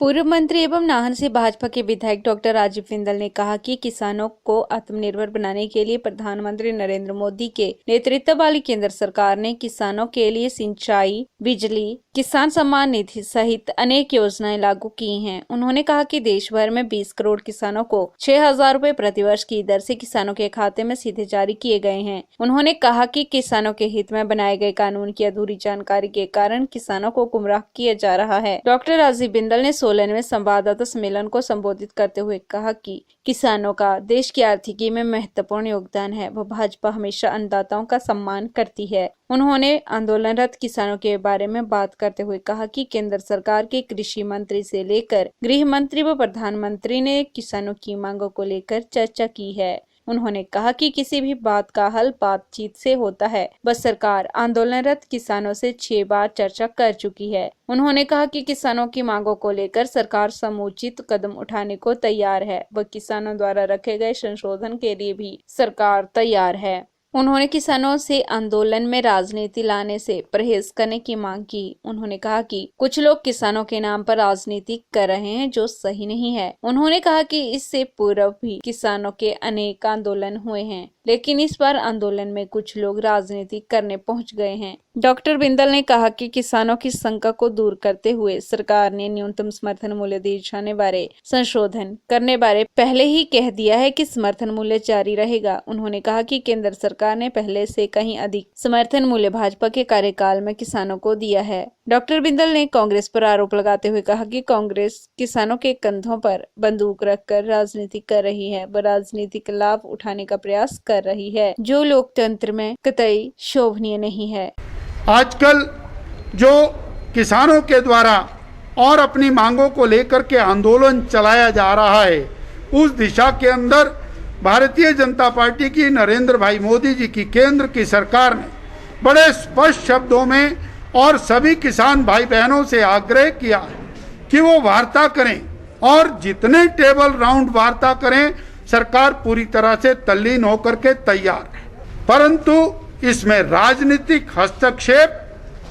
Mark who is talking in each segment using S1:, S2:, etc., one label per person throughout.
S1: पूर्व मंत्री एवं नाहन से भाजपा के विधायक डॉक्टर राजीव बिंदल ने कहा कि किसानों को आत्मनिर्भर बनाने के लिए प्रधानमंत्री नरेंद्र मोदी के नेतृत्व वाली केंद्र सरकार ने किसानों के लिए सिंचाई, बिजली, किसान सम्मान निधि सहित अनेक योजनाएं लागू की हैं। उन्होंने कहा कि देश भर में 20 करोड़ किसानों को 6,000 रुपए प्रतिवर्ष की दर से किसानों के खाते में सीधे जारी किए गए हैं। उन्होंने कहा कि किसानों के हित में बनाए गए कानून की अधूरी जानकारी के कारण किसानों को गुमराह किया जा रहा है। डॉक्टर राजीव बिंदल ने सोलन में संवाददाता सम्मेलन को संबोधित करते हुए कहा कि किसानों का देश की आर्थिकी में महत्वपूर्ण योगदान है। वह भाजपा हमेशा अन्नदाताओं का सम्मान करती है। उन्होंने आंदोलनरत किसानों के बारे में बात करते हुए कहा कि केंद्र सरकार के कृषि मंत्री से लेकर गृह मंत्री व प्रधानमंत्री ने किसानों की मांगों को लेकर चर्चा की है। उन्होंने कहा कि किसी भी बात का हल बातचीत से होता है। बस सरकार आंदोलनरत किसानों से 6 बार चर्चा कर चुकी है। उन्होंने कहा कि किसानों की मांगों को लेकर सरकार समुचित कदम उठाने को तैयार है। वह किसानों द्वारा रखे गए संशोधन के लिए भी सरकार तैयार है। उन्होंने किसानों से आंदोलन में राजनीति लाने से परहेज करने की मांग की। उन्होंने कहा कि कुछ लोग किसानों के नाम पर राजनीति कर रहे हैं, जो सही नहीं है। उन्होंने कहा कि इससे पूर्व भी किसानों के अनेक आंदोलन हुए हैं, लेकिन इस बार आंदोलन में कुछ लोग राजनीति करने पहुंच गए हैं। डॉक्टर बिंदल ने कहा कि किसानों की शंका को दूर करते हुए सरकार ने न्यूनतम समर्थन मूल्य दिए जाने बारे संशोधन करने बारे पहले ही कह दिया है कि समर्थन मूल्य जारी रहेगा। उन्होंने कहा कि केंद्र सरकार ने पहले से कहीं अधिक समर्थन मूल्य भाजपा के कार्यकाल में किसानों को दिया है। डॉक्टर बिंदल ने कांग्रेस पर आरोप लगाते हुए कहा कि कांग्रेस किसानों के कंधों पर बंदूक रखकर राजनीति कर रही है। वह राजनीतिक लाभ उठाने का प्रयास कर रही है, जो लोकतंत्र में कतई शोभनीय नहीं है।
S2: आजकल जो किसानों के द्वारा और अपनी मांगों को लेकर के आंदोलन चलाया जा रहा है, उस दिशा के अंदर भारतीय जनता पार्टी की नरेंद्र भाई मोदी जी की केंद्र की सरकार ने बड़े स्पष्ट शब्दों में और सभी किसान भाई बहनों से आग्रह किया है कि वो वार्ता करें, और जितने टेबल राउंड वार्ता करें, सरकार पूरी तरह से तल्लीन होकर के तैयार है। परंतु इसमें राजनीतिक हस्तक्षेप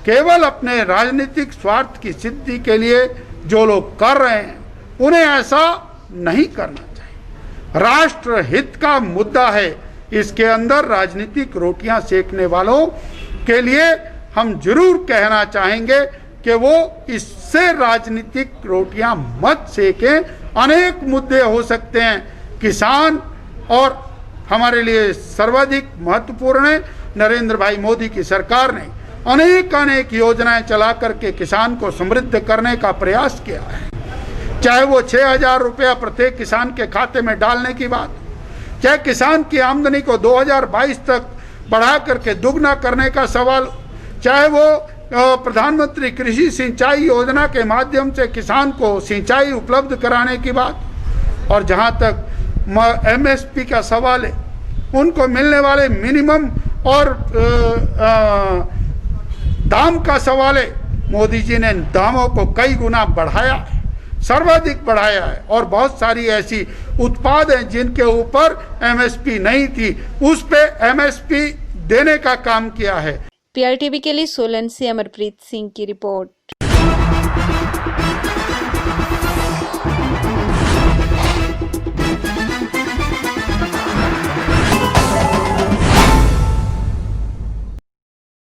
S2: केवल अपने राजनीतिक स्वार्थ की सिद्धि के लिए जो लोग कर रहे हैं, उन्हें ऐसा नहीं करना चाहिए। राष्ट्र हित का मुद्दा है, इसके अंदर राजनीतिक रोटियां सेकने वालों के लिए हम जरूर कहना चाहेंगे कि वो इससे राजनीतिक रोटियां मत सेकें। अनेक मुद्दे हो सकते हैं, किसान और हमारे लिए सर्वाधिक महत्वपूर्ण है। नरेंद्र भाई मोदी की सरकार ने अनेक योजनाएं चला करके किसान को समृद्ध करने का प्रयास किया है, चाहे वो 6,000 रुपया प्रत्येक किसान के खाते में डालने की बात, चाहे किसान की आमदनी को 2022 तक बढ़ा करके दुगना करने का सवाल, चाहे वो प्रधानमंत्री कृषि सिंचाई योजना के माध्यम से किसान को सिंचाई उपलब्ध कराने की बात, और जहां तक MSP का सवाल है, उनको मिलने वाले मिनिमम और दाम का सवाल है। मोदी जी ने दामों को कई गुना बढ़ाया है, सर्वाधिक बढ़ाया है, और बहुत सारी ऐसी उत्पाद हैं जिनके ऊपर MSP नहीं थी, उस पे MSP देने का काम किया है।
S1: PRTV के लिए सोलन से अमरप्रीत सिंह की रिपोर्ट।